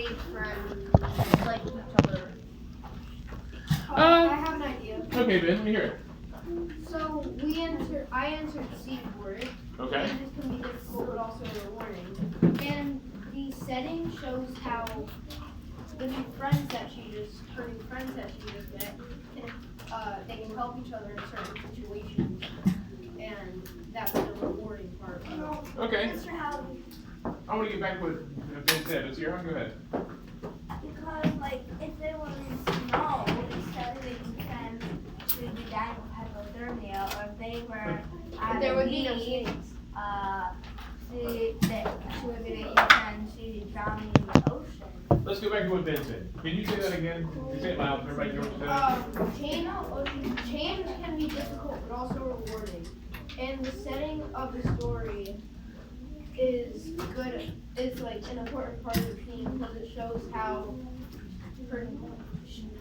stay friends, like each other. I have an idea. Okay, Ben, let me hear it. So I answered C for it. Okay. And this can be difficult, but also rewarding. And the setting shows how the new friends that her new friends that she just met, they can help each other in certain situations, and that's the rewarding part. Okay. Mr. Howard, I want to get back to what Ben said. Let's hear. Go ahead. because like if it was snow, instead of making friends, she would be dying of hypothermia, or if they were at There the would be no beach, snakes. she would be making friends, she'd be drowning in the ocean. Let's go back to what Ben said. Can you say that again? You say it loud so everybody knows what you said. Change can be difficult, but also rewarding. And the setting of the story is good. It's like an important part of the theme because it shows how her and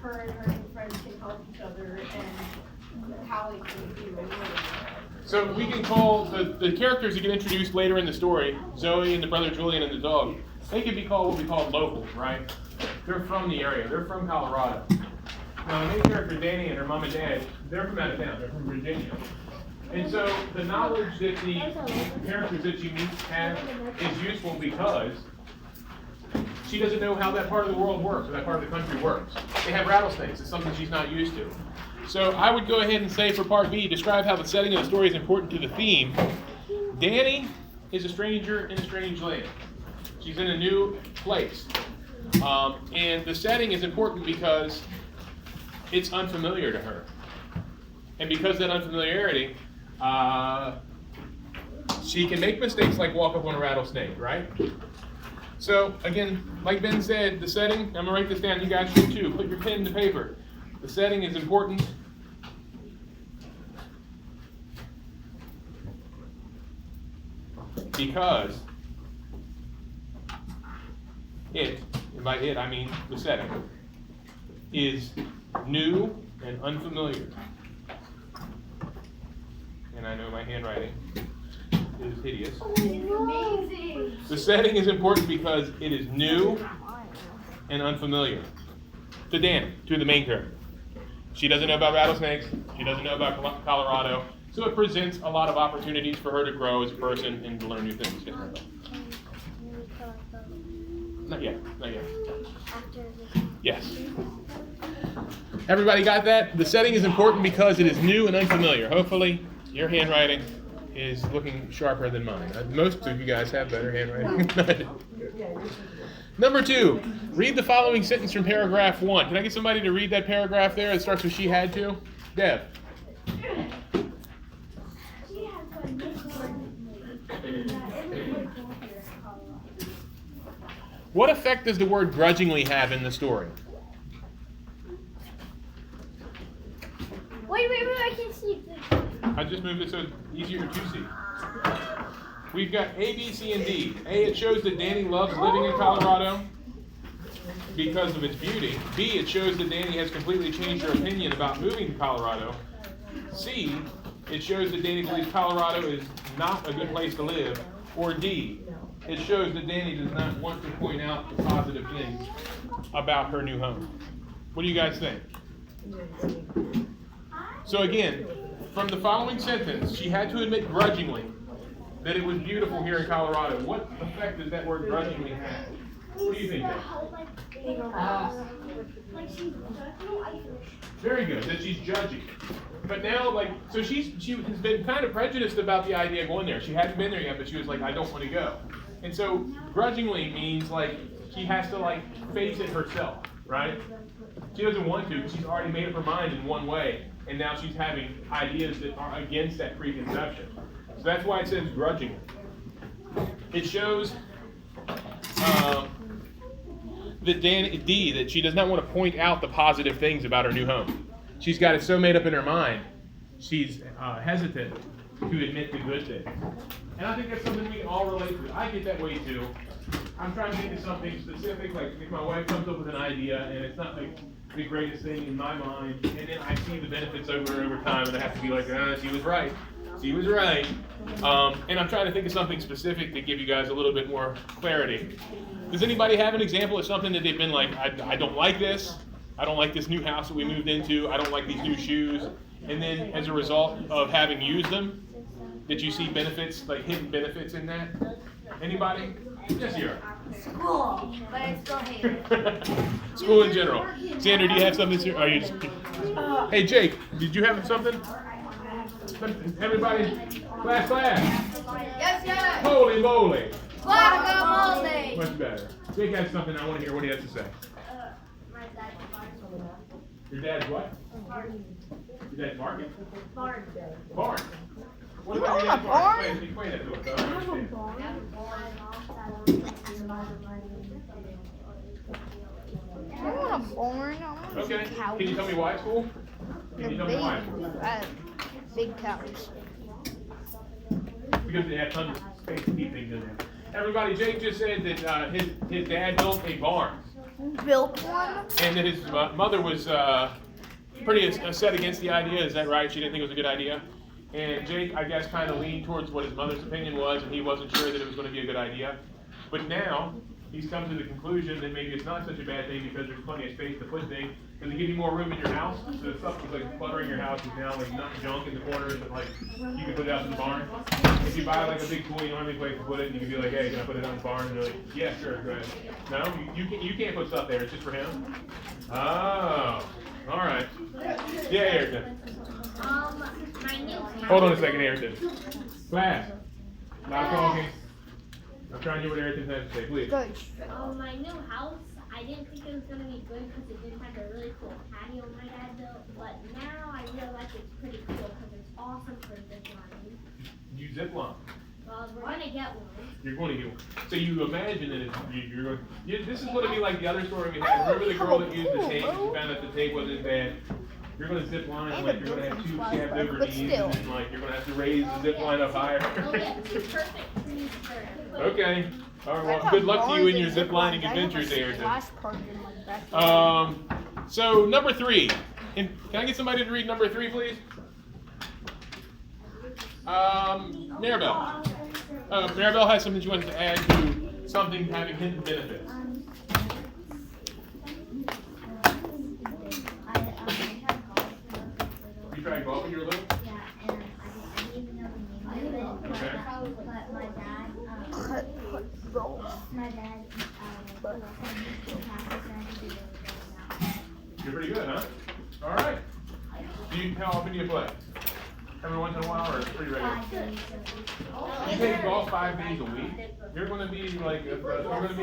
her new friends can help each other and how it can be rewarding. So we can call the characters that get introduced later in the story, Zoe and the brother Julian and the dog, they could be called what we call locals, right? They're from the area. They're from Colorado. Now the main character, Danny, and her mom and dad, they're from out of town. They're from Virginia. And so the knowledge that the characters that you meet have is useful because she doesn't know how that part of the world works, or that part of the country works. They have rattlesnakes. It's something she's not used to. So I would go ahead and say for part B, describe how the setting of the story is important to the theme. Danny is a stranger in a strange land. She's in a new place. And the setting is important because it's unfamiliar to her. And because of that unfamiliarity, she can make mistakes like walk up on a rattlesnake, right? So again, like Ben said, the setting, I'm going to write this down, you guys should too. Put your pen to paper. The setting is important because and by it I mean the setting, is new and unfamiliar. And I know my handwriting is hideous. Amazing! The setting is important because it is new and unfamiliar. To Danny, to the main character. She doesn't know about rattlesnakes. She doesn't know about Colorado. So it presents a lot of opportunities for her to grow as a person and to learn new things. Yes, Martha? Not yet. Not yet. Yes. Everybody got that? The setting is important because it is new and unfamiliar. Hopefully, your handwriting is looking sharper than mine. Most of you guys have better handwriting. Number 2, read the following sentence from paragraph 1. Can I get somebody to read that paragraph there? It starts with she had to. Deb. What effect does the word grudgingly have in the story? Wait, I can see it. I just moved it so it's easier to see. We've got A, B, C, and D. A, it shows that Danny loves living in Colorado because of its beauty. B, it shows that Danny has completely changed her opinion about moving to Colorado. C, it shows that Danny believes Colorado is not a good place to live. Or D, it shows that Danny does not want to point out the positive things about her new home. What do you guys think? So again, from the following sentence, she had to admit grudgingly that it was beautiful here in Colorado. What effect does that word grudgingly have? What do you think, Dave? Very good, that she's judging. But now, so she has been kind of prejudiced about the idea of going there. She hadn't been there yet, but she was like, I don't want to go. And so grudgingly means she has to face it herself, right? She doesn't want to because she's already made up her mind in one way, and now she's having ideas that are against that preconception. So that's why it says grudgingly. It shows that she does not want to point out the positive things about her new home. She's got it so made up in her mind, she's hesitant to admit the good things. And I think that's something we can all relate to. I get that way too. I'm trying to think of something specific, like if my wife comes up with an idea and it's not the greatest thing in my mind, and then I see the benefits over time, and I have to be like, she was right. She was right. And I'm trying to think of something specific to give you guys a little bit more clarity. Does anybody have an example of something that they've been like, I don't like this. I don't like this new house that we moved into. I don't like these new shoes. And then as a result of having used them, did you see benefits, like hidden benefits in that? Anybody? Yes, you are. School, but I still hate it. School in general. Xander, do you have something? Are you just... Hey, Jake, did you have something? Everybody, class. Yes, yes. Holy moly. Guacamole. Much better. Jake has something. I want to hear what he has to say. My dad's Your dad's what? Your dad's market? barn. Barn. What about your dad's barn? Explain that to us. I don't understand. I want a barn. I want Okay. a cow. Can you tell me why it's cool? Can you tell me why? Big cows. Because they have tons of space to keep things in there. Everybody, Jake just said that his dad built a barn, Built one. and that his mother was pretty set against the idea. Is that right? She didn't think it was a good idea. And Jake, I guess, kind of leaned towards what his mother's opinion was, and he wasn't sure that it was going to be a good idea. But now he's come to the conclusion that maybe it's not such a bad thing because there's plenty of space to put things. Does it give you more room in your house? So the stuff that's like cluttering your house is now like not junk in the corners, and like you can put it out in the barn. If you buy like a big tool, you don't have any place to put it, you can be like, hey, can I put it out in the barn? And they're like, yeah, sure, go ahead. No, you can't put stuff there. It's just for him. Oh, all right. Yeah, Ayrton. My new house. Hold on a second, Ayrton. Class, not talking. I'm trying to hear what Ayrton has to say, please. Good. My new house, I didn't think it was gonna be good because it didn't have a really cool patio my dad built, but now I realize it's pretty cool because it's awesome for zip lining. You zip line. Well, we're gonna get one. You're going to get one. So you imagine that you're going. This is going to be like the other story we had. Remember the girl that used the tape? She found out the tape wasn't bad. You're going to zip line, and like you're going to have two scabbed over But knees, still. and then like you're going to have to raise the zip line up higher. Oh yeah, it's perfect for me to learn. Okay. All right. Well, good luck to you in your zip lining adventures, Ayrton. So number 3. And can I get somebody to read number 3, please? Maribel. Maribel has something she wants to add to something having hidden benefits. You tried golf when you were little? Yeah, and I didn't even know the name of it. Okay. But my dad, You're pretty good, huh? All right. How often do you play? Every once in a while, or pretty regular? You play golf 5 days a week. You're going to be like, you're going to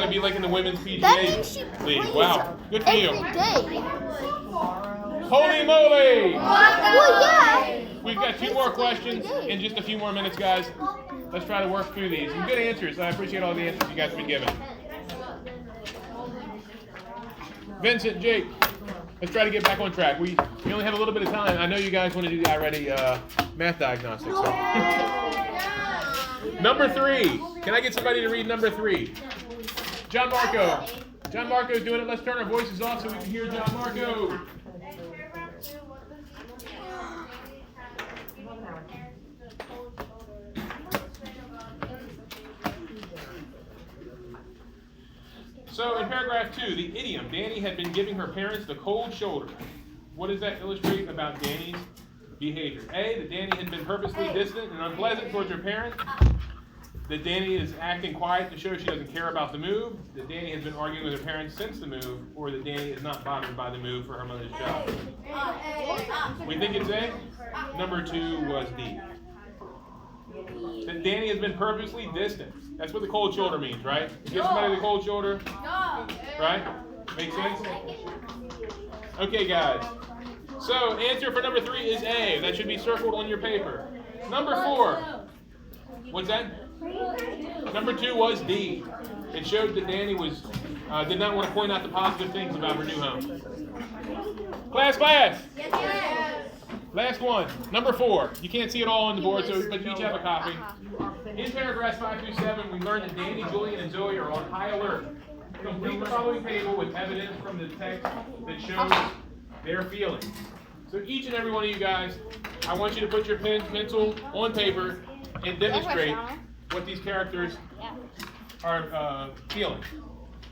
be like in the women's That PGA means she league. plays Wow, good for you. every day. Holy moly! Well, yeah. We've got 2 more questions in just a few more minutes, guys. Let's try to work through these. And good answers. I appreciate all the answers you guys have been given. Vincent, Jake, let's try to get back on track. We only have a little bit of time. I know you guys want to do the iReady math diagnostics. So. Number 3. Can I get somebody to read number 3? John Marco. John Marco's doing it. Let's turn our voices off so we can hear John Marco. So in paragraph 2, the idiom, Danny had been giving her parents the cold shoulder. What does that illustrate about Danny's behavior? A, that Danny had been purposely distant and unpleasant towards her parents. That Danny is acting quiet to show she doesn't care about the move. That Danny has been arguing with her parents since the move. Or that Danny is not bothered by the move for her mother's job. We think it's A. Number 2 was D. That Danny has been purposely distant. That's what the cold shoulder means, right? Give somebody the cold shoulder, right? Makes sense? Okay, guys. So, answer for number 3 is A. That should be circled on your paper. Number 4. What's that? Number 2 was D. It showed that Danny was did not want to point out the positive things about her new home. Class. Last one. Number 4. You can't see it all on the board, so but you each have a copy. In paragraphs 5 through 7, we learned that Danny, Julian, and Zoe are on high alert. Complete the following table with evidence from the text that shows their feelings. So each and every one of you guys I want you to put your pen, pencil on paper and demonstrate Cristiano. what these characters are feeling.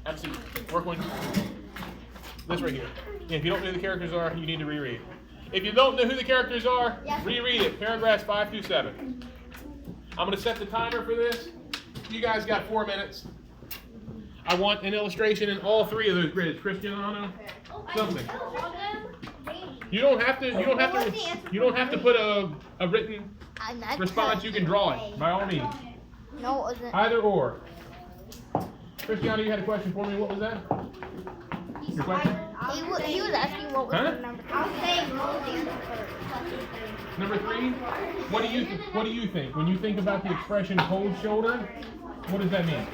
Absolutely. Work on this right here. Yeah, if you don't know who the characters are, you need to reread. If you don't know who the characters are, reread it. Paragraphs 5 through 7. I'm going to set the timer for this. You guys got 4 minutes. I want an illustration in all 3 of those grids. Cristiano, something. You don't have to. You don't have to. You don't have to put a written response. You can draw it by all means. No, it wasn't. Either or. Cristiano, you had a question for me. What was that? Your question? He was asking what was Huh? the number. I was saying what was the answer for Number 3. What do you think when you think about the expression cold shoulder? What does that mean?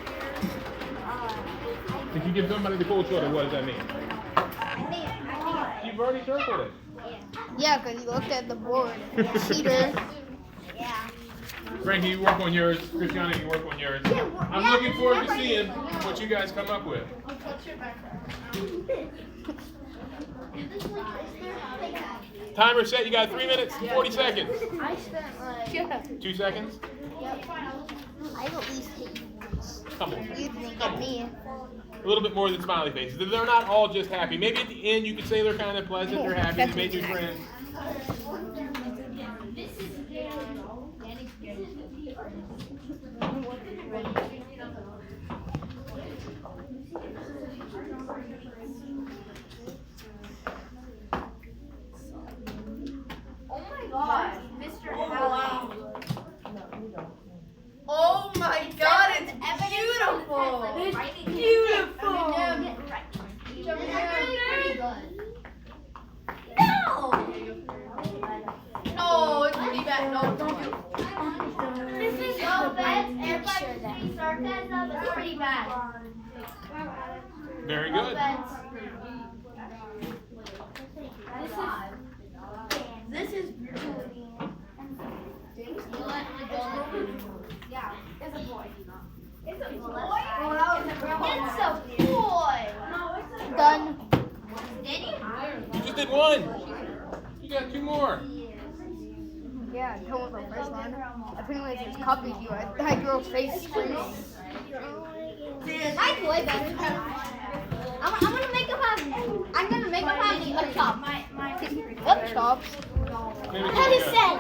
If you give somebody the cold shoulder, what does that mean? You've already circled it. Yeah, because he looked at the board. Cheater. Frankie, you work on yours. Cristiano, you work on yours. I'm looking forward to seeing what you guys come up with. What's your background? Timer set. You got 3 minutes, 40 seconds. I spent like 2 seconds. I at least hate you. Come on. You think Come of on. me. A little bit more than smiley faces. They're not all just happy. Maybe at the end you could say they're kind of pleasant. They're happy. They made new friends. oh my god, Mr. Howell. Oh my god, it's beautiful. It's beautiful. No. No, it's pretty bad. No, don't do it. This is so bad. Everybody's being sarcasm. It's pretty bad. Very good. This is beautiful. Yeah, it's a boy. It's a boy? It's a boy. No, it's a Done. You just did 1. You got 2 more. Yeah, until the first one. I pretty much just copied you. I drew a face first. My boy better. I'm gonna make him have. I'm gonna make him have a chop. What chops? Medicine.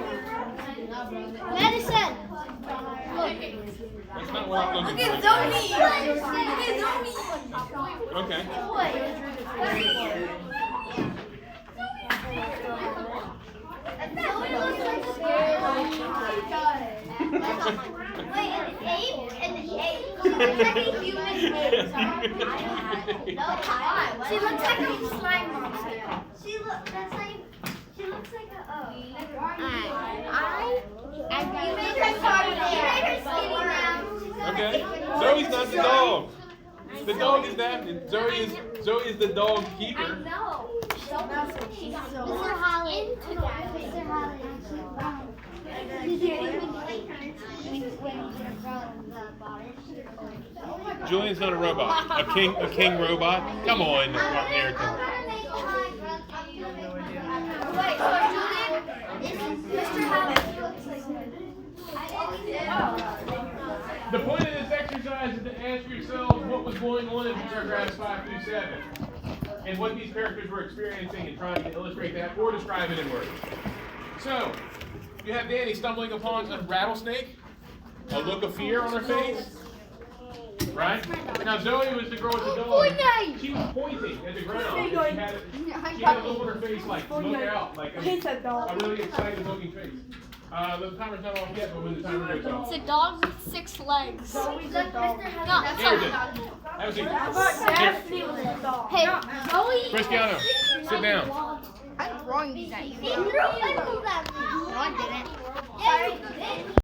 Medicine. That's not what I'm Look looking at for. Zoe. Look at Okay. Zoe looks like a girl. Wait, an ape? An ape? She looks like a human ape. No, why? She looks like a slime monster. She looks like a, you made her skinny now. Okay. Zoe's not the dog. The dog is that. Zoe is the dog keeper. No. Mr. Holland. Mr. Holland. Julian's not a robot. A king robot. Come on, American. Wait, so Julian, Mr. Holland. The point of this exercise is to ask yourselves what was going on in paragraphs 5 through 7, and what these characters were experiencing, and trying to illustrate that or describe it in words. So, you have Danny stumbling upon a rattlesnake, a look of fear on her face, right? Now Zoe was the girl with the dog. She was pointing at the ground. And she had a look on her face like, look out, like a really excited looking face. The timer's not off yet, but when the timer goes off. It's a dog with 6 legs. Here it is. Have a seat. Hey, Zoe. Cristiano, sit down. I'm throwing these at you. He threw pencils at me. No, I didn't. Yes, he did.